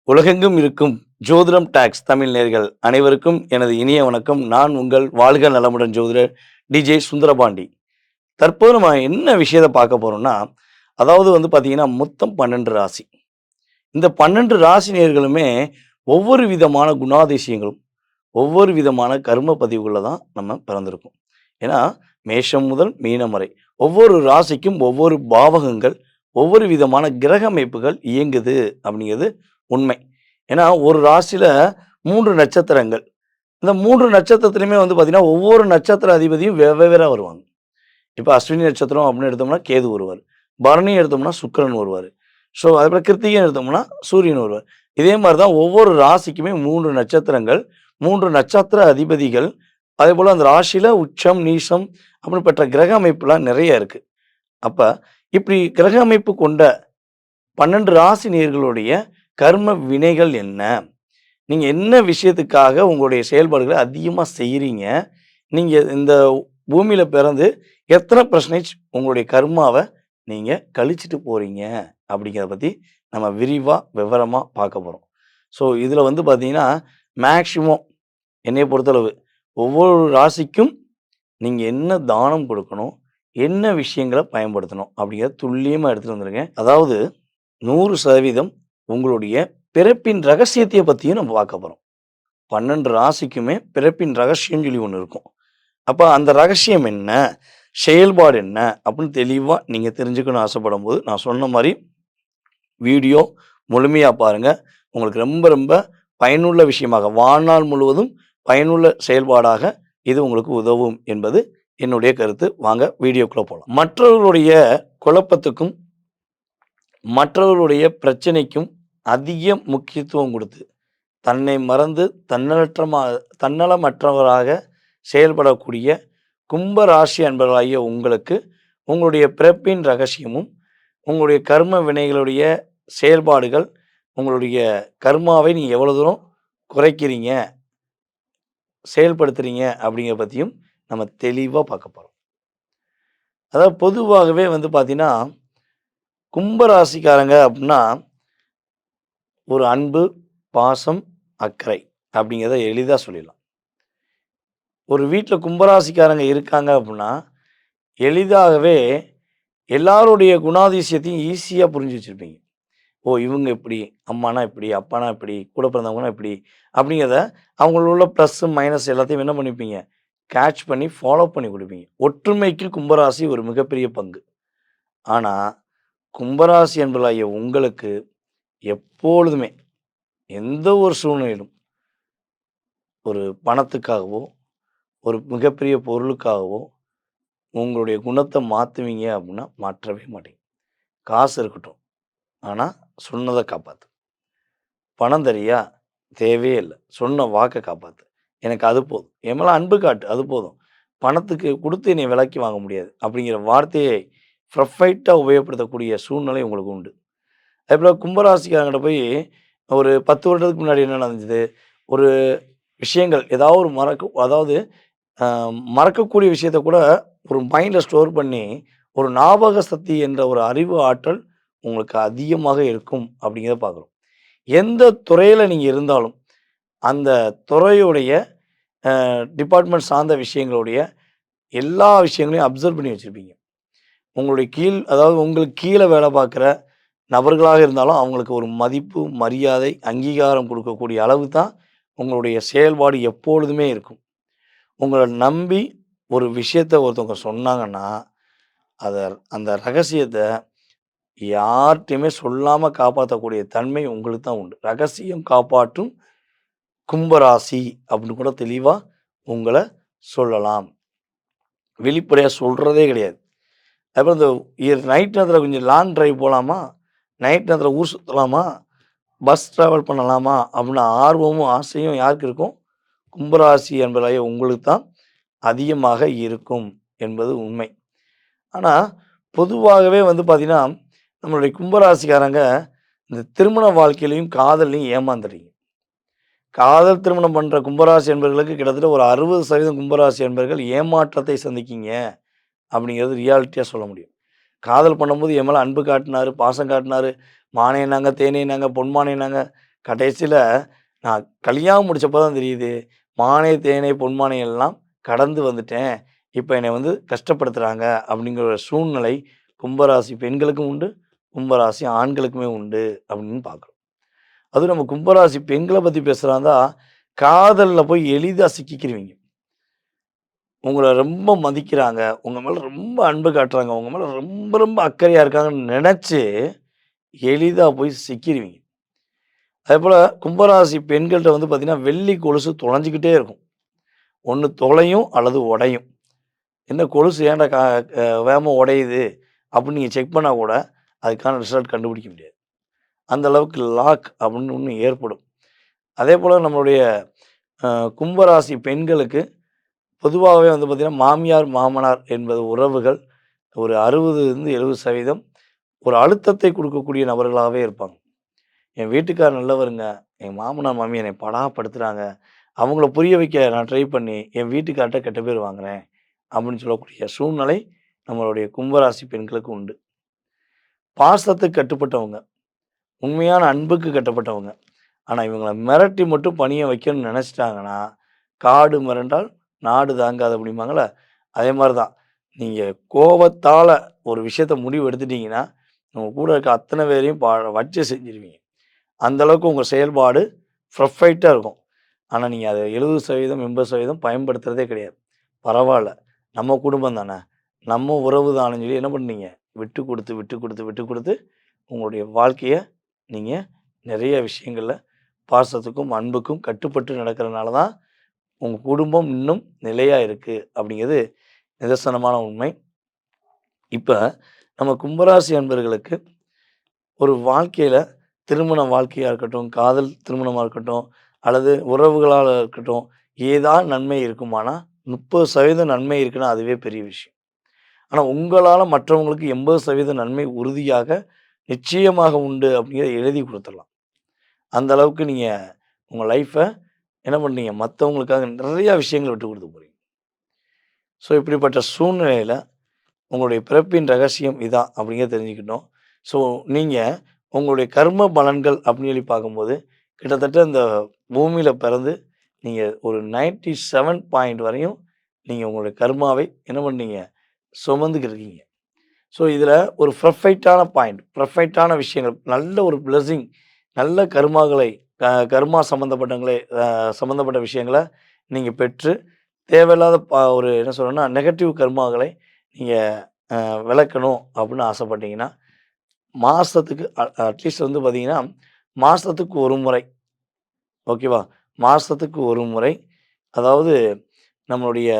உலகெங்கும் இருக்கும் ஜோதிடம் டாக்ஸ் தமிழ் நேயர்கள் அனைவருக்கும் எனது இனிய வணக்கம். நான் உங்கள் வாழ்க நலமுடன் ஜோதிடர் டிஜே சுந்தரபாண்டி. தற்போது நம்ம என்ன விஷயத்த பார்க்க போறோம்னா, அதாவது பார்த்தீங்கன்னா, மொத்தம் 12 ராசி. இந்த 12 ராசி நேயர்களுமே ஒவ்வொரு விதமான குணாதிசயங்களும், ஒவ்வொரு விதமான கர்ம பதிவுகள்ல தான் நம்ம பிறந்திருக்கோம். ஏன்னா, மேஷம் முதல் மீனம் வரை ஒவ்வொரு ராசிக்கும் ஒவ்வொரு பாவகங்கள், ஒவ்வொரு விதமான கிரக அமைப்புகள் இயங்குது அப்படிங்கிறது உண்மை. ஏன்னா, ஒரு ராசியில 3 நட்சத்திரங்கள். இந்த 3 நட்சத்திரத்திலயுமே பார்த்தீங்கன்னா, ஒவ்வொரு நட்சத்திர அதிபதியும் வெவ்வேறா வருவாங்க. இப்ப அஸ்வினி நட்சத்திரம் அப்படின்னு எடுத்தோம்னா கேது வருவாரு. பரணி எடுத்தோம்னா சுக்கிரன் வருவாரு. ஸோ, அதுபோல கிருத்திகை எடுத்தோம்னா சூரியன் வருவார். இதே மாரி தான் ஒவ்வொரு ராசிக்குமே 3 நட்சத்திரங்கள், 3 நட்சத்திர அதிபதிகள், அதேபோல அந்த ராசியில உச்சம், நீசம் அப்படின்னு பெற்ற கிரக அமைப்புலாம் நெறைய இருக்கு. அப்ப இப்படி கிரக அமைப்பு கொண்ட 12 ராசி நேயர்களுடைய கர்ம வினைகள் என்ன? நீங்க என்ன விஷயத்துக்காக உங்களுடைய செயல்பாடுகள அதிகமா செய்றீங்க? நீங்க இந்த பூமியில பிறந்து எத்தன பெர்சன்டேஜ் உங்களுடைய கர்மாவ நீங்க கழிச்சுட்டு போறீங்க? அப்படிங்கிறத பத்தி நம்ம விரிவா, விவரமா பார்க்க போறோம். ஸோ, இதுல பார்த்தீங்கன்னா, மேக்ஸிமம் என்னைய பொறுத்தளவு ஒவ்வொரு ராசிக்கும் நீங்க என்ன தானம் கொடுக்கணும்? என்ன விஷயங்கள பயன்படுத்தணும்? அப்படிங்கிறத துல்லியமா எடுத்துட்டு வந்துருங்க. அதாவது 100% உங்களுடைய பிறப்பின் ரகசியத்தைய பத்தியும் நம்ம பார்க்க போறோம். 12 ராசிக்குமே பிறப்பின் ரகசியம்னு சொல்லி ஒண்ணு இருக்கும். அப்ப அந்த ரகசியம் என்ன? செயல்பாடு என்ன? அப்படின்னு தெளிவா நீங்க தெரிஞ்சுக்கணும்னு ஆசைப்படும்போது, நான் சொன்ன மாரி வீடியோ முழுமையா பாருங்க. உங்களுக்கு ரொம்ப ரொம்ப பயனுள்ள விஷயமாக, வாழ்நாள் முழுவதும் பயனுள்ள செயல்பாடாக இது உங்களுக்கு உதவும் என்பது என்னுடைய கருத்து. வாங்க வீடியோக்குள்ள போலாம். மற்றவர்களுடைய குழப்பத்துக்கும், மற்றவர்களுடைய பிரச்சனைக்கும் அதிக முக்கியத்துவம் குடுத்து, தன்னை மறந்து தன்னலமற்றவராக செயல்படக்கூடிய கும்ப ராசி அன்பர்களாகிய உங்களுக்கு, உங்களுடைய பிறப்பின் ரகசியமும், உங்களுடைய கர்ம வினைகளுடைய செயல்பாடுகள், உங்களுடைய கர்மாவை நீங்க எவ்வளோ தூரம் குறைக்கிறீங்க, செயல்படுத்துறீங்க அப்படிங்கிறத பத்தியும் நம்ம தெளிவா பார்க்க போறோம். அதாவது பொதுவாகவே பார்த்தீங்கன்னா, கும்ப ராசிக்காரங்க அப்படின்னா, ஒரு அன்பு, பாசம், அக்கறை அப்படிங்கிறத எளிதா சொல்லிடலாம். ஒரு வீட்ல கும்பராசிக்காரங்க இருக்காங்க அப்படின்னா, எளிதாகவே எல்லாருடைய குணாதிசயத்தையும் ஈஸியா புரிஞ்சு வச்சிருப்பீங்க. ஓ! இவங்க இப்படி, அம்மானா இப்படி, அப்பானா இப்படி, கூட பிறந்தவங்கன்னா இப்படி, அப்படிங்கிறத அவங்கள உள்ள ப்ளஸ், மைனஸ் எல்லாத்தையும் என்ன பண்ணிப்பீங்க? கேட்ச் பண்ணி ஃபாலோ பண்ணி குடுப்பீங்க. ஒற்றுமைக்கு கும்பராசி ஒரு மிகப்பெரிய பங்கு. ஆனா, கும்பராசி என்பவர்களாகிய உங்களுக்கு எப்பொழுதுமே, எந்த ஒரு சூழ்நிலையிலும் ஒரு பணத்துக்காகவோ, ஒரு மிகப்பெரிய பொருளுக்காகவோ, உங்களுடைய குணத்த மாத்துவீங்க அப்படின்னா, மாற்றவே மாட்டீங்க. காசு இருக்கட்டும். ஆனா, சொன்னத காப்பாத்து. பணம் தரியா? தேவையே இல்ல. சொன்ன வாக்க காப்பாத்து. எனக்கு அது போதும். என் மேல அன்பு காட்டு. அது போதும். பணத்துக்கு குடுத்து என்னைய விலைக்கு வாங்க முடியாது. அப்படிங்கிற வார்த்தையை பெர்ஃபெக்ட்டா உபயோகப்படுத்தக்கூடிய சூழ்நிலை உங்களுக்கு உண்டு. அதேபோல கும்பராசிக்காரங்கட்ட போய் ஒரு 10 வருடத்துக்கு முன்னாடி என்ன நடந்தது? ஒரு விஷயங்கள் ஏதாவது ஒரு அதாவது அ மறக்கக்கூடிய விஷயத்த கூட ஒரு மைண்ட்ல ஸ்டோர் பண்ணி, ஒரு ஞாபக சக்தி என்ற ஒரு அறிவு ஆற்றல் உங்களுக்கு அதிகமாக இருக்கும் அப்படிங்கிறத பார்க்குறோம். எந்த துறையில நீங்க இருந்தாலும், அந்த துறையுடைய டிபார்ட்மெண்ட் சார்ந்த விஷயங்களுடைய எல்லா விஷயங்களையும் அப்சர்வ் பண்ணி வச்சிருப்பீங்க. உங்களுடைய அதாவது உங்களுக்கு கீழ வேலை பார்க்குற நபர்களாக இருந்தாலும், அவங்களுக்கு ஒரு மதிப்பு, மரியாதை, அங்கீகாரம் குடுக்கக்கூடிய அளவு தான் உங்களுடைய செயல்பாடு எப்பொழுதுமே இருக்கும். உங்கள நம்பி ஒரு விஷயத்த ஒருத்தவங்க சொன்னாங்கன்னா, அத அந்த ரகசியத்த யார்ட்டயுமே சொல்லாம காப்பாத்தக்கூடிய தன்மை உங்களுக்கு தான் உண்டு. ரகசியம் காப்பாற்றும் கும்பராசி அப்படின்னு கூட தெளிவா உங்கள சொல்லலாம். வெளிப்படையா சொல்றதே கிடையாது. அதுக்கப்புறம் இந்த நைட் நேரத்தில கொஞ்சம் லாங் டிரைவ் போலாமா? நைட் நேரத்தில ஊர் சுத்தலாமா? பஸ் டிராவல் பண்ணலாமா? அப்படின்னு ஆர்வமும், ஆசையும் யாருக்கு இருக்கும்? கும்பராசி என்பதாகிய உங்களுக்கு தான் அதிகமாக இருக்கும் என்பது உண்மை. ஆனா, பொதுவாகவே பார்த்தீங்கன்னா, நம்மளுடைய கும்பராசிக்காரங்க இந்த திருமண வாழ்க்கையிலயும், காதல்லயும் ஏமாந்துறீங்க. காதல் திருமணம் பண்ற கும்பராசி என்பவர்களுக்கு கிட்டத்தட்ட ஒரு 60% கும்பராசி என்பர்கள் ஏமாற்றத்தை சந்திக்கீங்க அப்படிங்கிறது ரியாலிட்டியா சொல்ல முடியும். காதல் பண்ணும்போது என் மேல அன்பு காட்டினாரு, பாசம் காட்டினாரு, மானேன்னாங்க, தேனேன்னாங்க, பொன்மானேன்னாங்க. கடைசியில நான் கல்யாணம் முடிச்சப்ப தான் தெரியுது, மானே, தேனே, பொன்மானை எல்லாம் கடந்து வந்துட்டேன். இப்ப என்னை வந்து கஷ்டப்படுத்துறாங்க அப்படிங்கிற ஒரு சூழ்நிலை கும்பராசி பெண்களுக்கும் உண்டு, கும்பராசி ஆண்களுக்குமே உண்டு அப்படின்னு பார்க்குறோம். அதுவும் நம்ம கும்பராசி பெண்கள பத்தி பேசுறாந்தா, காதல்ல போய் எளிதா சிக்கிக்கிருவீங்க. உங்கள ரொம்ப மதிக்கிறாங்க, உங்க மேல ரொம்ப அன்பு காட்டுறாங்க, உங்க மேல ரொம்ப ரொம்ப அக்கறையா இருக்காங்கன்னு நெனச்சு, எளிதா போய் சிக்கிருவீங்க. அதேபோல கும்பராசி பெண்கள்ட்ட வந்து பார்த்தீங்கன்னா, வெள்ளி கொலுசு தொலைஞ்சுக்கிட்டே இருக்கும். ஒண்ணு தொலையும் அல்லது உடையும். "என்ன கொலுசு ஏன்டா வேகமா உடையுது?" அப்படின்னு நீங்க செக் பண்ணா கூட, அதுக்கான ரிசல்ட் கண்டுபிடிக்க முடியாது. அந்த அளவுக்கு லாக் அப்படின்னு ஒண்ணு ஏற்படும். அதேபோல நம்மளுடைய அ கும்பராசி பெண்களுக்கு பொதுவாவே வந்து பார்த்தீங்கன்னா, மாமியார், மாமனார் என்பது உறவுகள் ஒரு 60லிருந்து 70% ஒரு அழுத்தத்தை குடுக்கக்கூடிய நபர்களாவே இருப்பாங்க. என் வீட்டுக்காரர் நல்லவருங்க. எங்க மாமனார், மாமி என்னை பாடாப்படுத்துறாங்க. அவங்கள புரிய வைக்க நான் ட்ரை பண்ணி, என் வீட்டுக்கார்ட்ட கெட்ட பேர் வாங்குறேன். அப்படின்னு சொல்லக்கூடிய சூழ்நிலை நம்மளுடைய கும்பராசி பெண்களுக்கு உண்டு. பாசத்துக்கு கட்டுப்பட்டவங்க. உண்மையான அன்புக்கு கட்டுப்பட்டவங்க. ஆனா இவங்கள மிரட்டி மட்டும் பணிய வைக்கணும்னு நெனச்சுட்டாங்கன்னா, "காடு மிரண்டால் நாடு தாங்காது" அப்படிம்பாங்கல்ல. அதே மாரி தான். நீங்க கோவத்தால ஒரு விஷயத்த முடிவு எடுத்துட்டீங்கன்னா, உங்க கூட இருக்க அத்தன பேரையும் வச்சு செஞ்சுருவீங்க. அந்த அளவுக்கு உங்க செயல்பாடு பெர்ஃபெக்ட்டா இருக்கும். ஆனா, நீங்க அத 70% 80% பயன்படுத்துறதே கிடையாது. பரவால்ல. நம்ம குடும்பம் தானே! நம்ம உறவு தானேன்னு சொல்லி என்ன பண்ணீங்க? விட்டு குடுத்து, விட்டு குடுத்து, விட்டு குடுத்து உங்களுடைய வாழ்க்கைய நீங்க நெறைய விஷயங்கள்ல பாசத்துக்கும், அன்புக்கும் கட்டுப்பட்டு நடக்கிறனால தான் உங்க குடும்பம் இன்னும் நிலையா இருக்கு. அப்படிங்கிறது நிதர்சனமான உண்மை. இப்ப நம்ம கும்பராசி அன்பர்களுக்கு ஒரு வாழ்க்கையில திருமண வாழ்க்கையா இருக்கட்டும், காதல் திருமணமா இருக்கட்டும், அல்லது உறவுகளால இருக்கட்டும், ஏதாவது நன்மை இருக்குமானா, 30% நன்மை இருக்குன்னா அதுவே பெரிய விஷயம். ஆனா உங்களால மற்றவங்களுக்கு 80% நன்மை உறுதியாக, நிச்சயமாக உண்டு அப்படிங்கிறத எழுதி குடுத்துடலாம். அந்த அளவுக்கு நீங்க உங்க லைஃப என்ன பண்ணீங்க, மத்தவங்களுக்காக நிறைய விஷயங்கள விட்டுக் குடுத்து போறீங்க. ஸோ இப்படிப்பட்ட சூழ்நிலையில உங்களுடைய பிறப்பின் ரகசியம் இதான் அப்படிங்கிறத தெரிஞ்சுக்கிட்டோம். ஸோ நீங்க உங்களுடைய கர்ம பலன்கள் அப்படின்னு சொல்லி பார்க்கும்போது, கிட்டத்தட்ட இந்த பூமியில பிறந்து நீங்க ஒரு 97 பாயிண்ட் வரையும் நீங்க உங்களுடைய கர்மாவை என்ன பண்ணீங்க? சுமந்துக்கிட்டு இருக்கீங்க. ஸோ இதில ஒரு பெர்ஃபெக்ட்டான பாயிண்ட், பெர்ஃபெக்ட்டான விஷயங்கள், நல்ல ஒரு பிளெஸ்ஸிங், நல்ல கர்மாக்களை கர்மா சம்மந்தப்பட்டங்களே சம்மந்தப்பட்ட விஷயங்கள நீங்க பெற்று, தேவையில்லாத ஒரு என்ன சொல்றேன்னா, நெகட்டிவ் கர்மாக்களை நீங்க விலக்கணும் அப்படின்னு ஆசைப்பட்டீங்கன்னா, மாசத்துக்கு அட்லீஸ்ட் வந்து பார்த்தீங்கன்னா, மாசத்துக்கு ஒரு முறை ஓகேவா? மாசத்துக்கு ஒரு முறை அதாவது நம்மளுடைய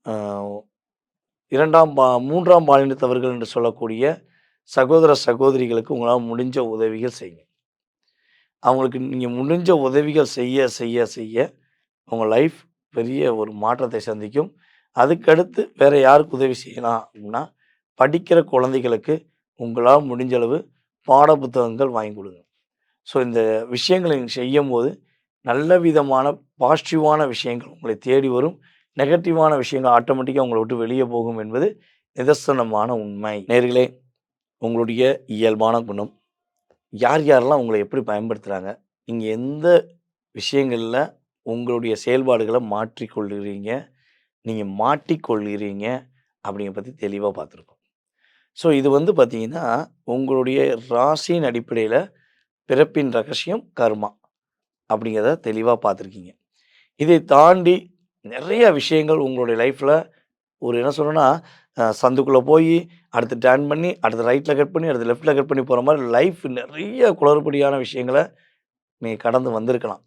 அ 3ஆம் பாலினத்தவர்கள் என்று சொல்லக்கூடிய சகோதர, சகோதரிகளுக்கு உங்களால முடிஞ்ச உதவிகள் செய்யுங்க. அவங்களுக்கு நீங்க முடிஞ்ச உதவிகள் செய்ய, செய்ய, செய்ய உங்க லைஃப் பெரிய ஒரு மாற்றத்தை சந்திக்கும். அதுக்கடுத்து வேற யாருக்கு உதவி செய்யலாம் அப்படின்னா, படிக்கிற குழந்தைகளுக்கு உங்களால முடிஞ்ச அளவு பாட புத்தகங்கள் வாங்கி குடுங்க. ஸோ இந்த விஷயங்கள நீங்க செய்யும்போது, நல்ல விதமான பாசிட்டிவான விஷயங்கள் உங்களை தேடி வரும். நெகட்டிவான விஷயங்கள் ஆட்டோமேட்டிக்கா உங்கள விட்டு வெளிய போகும் என்பது நிதர்சனமான உண்மை. நேயர்களே, உங்களுடைய இயல்பான குணம், யார் யாரெல்லாம் உங்கள எப்படி பயன்படுத்துறாங்க? நீங்க எந்த விஷயங்கள்ல உங்களுடைய செயல்பாடுகள மாற்றிக்கொள்கிறீங்க? நீங்க மாட்டிக்கொள்கிறீங்க? அப்படிங்கிறத பத்தி தெளிவா பார்த்துருக்கோம். ஸோ இது வந்து பார்த்தீங்கன்னா, உங்களுடைய ராசியின் அடிப்படையில பிறப்பின் ரகசியம் கர்மா அப்படிங்கிறத தெளிவா பார்த்துருக்கீங்க. இதை தாண்டி நெறைய விஷயங்கள் உங்களுடைய லைஃப்ல ஒரு என்ன சொல்றேன்னா, சந்துக்குள்ள போயி, அடுத்து டர்ன் பண்ணி, அடுத்து ரைட்ல கட் பண்ணி, அடுத்து லெஃப்ட்ல கட் பண்ணி போற மாரி லைஃப் நெறைய குளறுபடியான விஷயங்கள நீங்க கடந்து வந்திருக்கலாம்.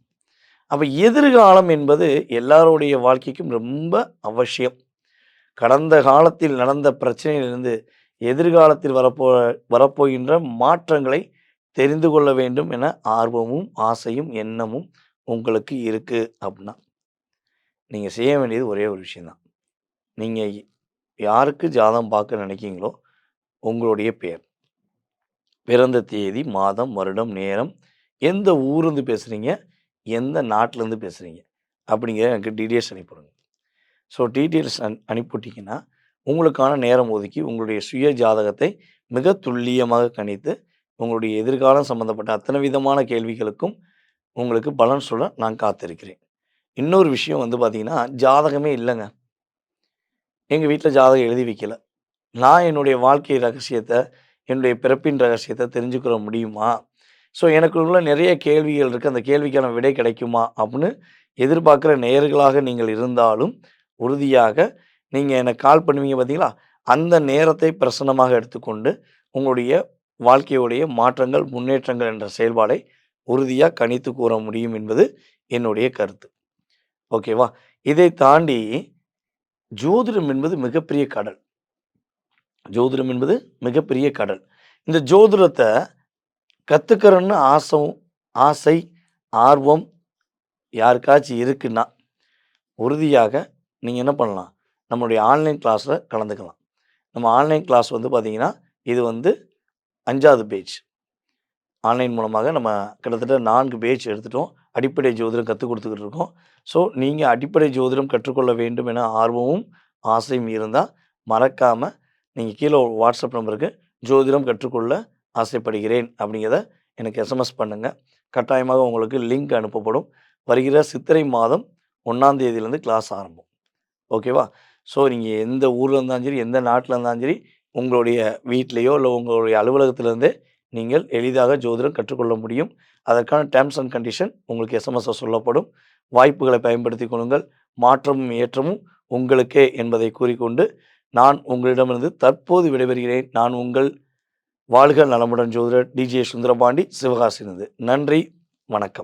அப்ப எதிர்காலம் என்பது எல்லாருடைய வாழ்க்கைக்கும் ரொம்ப அவசியம். கடந்த காலத்தில் நடந்த பிரச்சனையிலிருந்து எதிர்காலத்தில் வரப்போகின்ற மாற்றங்களை தெரிந்து கொள்ள வேண்டும் என ஆர்வமும், ஆசையும், எண்ணமும் உங்களுக்கு இருக்கு அப்டின்னா, நீங்க செய்ய வேண்டியது ஒரே ஒரு விஷயம் தான். நீங்க யாருக்கு ஜாதகம் பார்க்க நினைக்கிறீங்களோ, உங்களுடைய பெயர், பிறந்த தேதி, மாதம், வருடம், நேரம், எந்த ஊர்லேருந்து பேசுறீங்க, எந்த நாட்டிலேருந்து பேசுறீங்க அப்படிங்கிற எனக்கு டீட்டெயில்ஸ் அனுப்பிவிடுங்க. ஸோ டீட்டெயில்ஸ் அனுப்பிவிட்டீங்கன்னா, உங்களுக்கான நேரம் ஒதுக்கி உங்களுடைய சுய ஜாதகத்தை மிக துல்லியமாக கணித்து, உங்களுடைய எதிர்காலம் சம்மந்தப்பட்ட அத்தனை விதமான கேள்விகளுக்கும் உங்களுக்கு பலன் சொல்ல நான் காத்திருக்கிறேன். இன்னொரு விஷயம் வந்து பார்த்தீங்கன்னா, ஜாதகமே இல்லங்க. எங்க வீட்ல ஜாதகம் எழுதி வைக்கல. நான் என்னுடைய வாழ்க்கை ரகசியத்த, என்னுடைய பிறப்பின் ரகசியத்த தெரிஞ்சுக்கிற முடியுமா? ஸோ எனக்குள்ள நிறைய கேள்விகள் இருக்கு. அந்த கேள்விக்கான விடை கிடைக்குமா? அப்படின்னு எதிர்பார்க்கிற நேயர்களாக நீங்கள் இருந்தாலும், உறுதியாக நீங்க எனக்கு கால் பண்ணுவீங்க பார்த்தீங்களா? அந்த நேரத்தை பிரசன்னமாக எடுத்துக்கொண்டு, உங்களுடைய வாழ்க்கையுடைய மாற்றங்கள், முன்னேற்றங்கள் என்ற செயல்பாடை உறுதியா கணித்து கூற முடியும் என்பது என்னுடைய கருத்து. ஓகேவா? இதை தாண்டி ஜோதிடம் என்பது மிகப்பெரிய கடல். ஜோதிடம் என்பது மிகப்பெரிய கடல். இந்த ஜோதிடத்த கத்துக்கிறன்னு ஆசை, ஆர்வம் யாருக்காச்சும் இருக்குன்னா, உறுதியாக நீங்க என்ன பண்ணலாம்? நம்மளுடைய ஆன்லைன் கிளாஸ்ல கலந்துக்கலாம். நம்ம ஆன்லைன் கிளாஸ் வந்து பார்த்தீங்கன்னா, இது வந்து 5வது பேட்ச். ஆன்லைன் மூலமாக நம்ம கிட்டத்தட்ட 4 பேட்ச் எடுத்துட்டோம். அடிப்படை ஜோதிடம் கத்துக் குடுத்துக்கிட்டு இருக்கோம். ஸோ, நீங்க அடிப்படை ஜோதிடம் கற்றுக்கொள்ள வேண்டும் என ஆர்வமும், ஆசையும் இருந்தா, மறக்காம நீங்க கீழ வாட்ஸ்அப் நம்பருக்கு ஜோதிடம் கற்றுக்கொள்ள ஆசைப்படுகிறேன் அப்படிங்கிறத எனக்கு எஸ்எம்எஸ் பண்ணுங்க. கட்டாயமாக உங்களுக்கு லிங்க் அனுப்பப்படும். வருகிற சித்திரை மாதம் 1ஆம் தேதியிலேருந்து கிளாஸ் ஆரம்பம். ஓகேவா? ஸோ, நீங்க எந்த ஊர்ல இருந்தாலும் சரி, எந்த நாட்ல இருந்தாலும் சரி, உங்களுடைய வீட்லயோ இல்ல உங்களுடைய அலுவலகத்திலிருந்தே நீங்கள் எளிதாக ஜோதிடம் கற்றுக்கொள்ள முடியும். அதற்கான டெர்ம்ஸ் அண்ட் கண்டிஷன் உங்களுக்கு எஸ்எம்எஸ்ல சொல்லப்படும். வாய்ப்புகளை பயன்படுத்திக் கொள்ளுங்கள். மாற்றமும் ஏற்றமும் உங்களுக்கே என்பதை கூறிக்கொண்டு, நான் உங்களிடமிருந்து தற்போது விடைபெறுகிறேன். நான் உங்கள் வாழ்க நலமுடன் ஜோதிடர் டி.ஜே. சுந்தரபாண்டி, சிவகாசியிலிருந்து. நன்றி, வணக்கம்.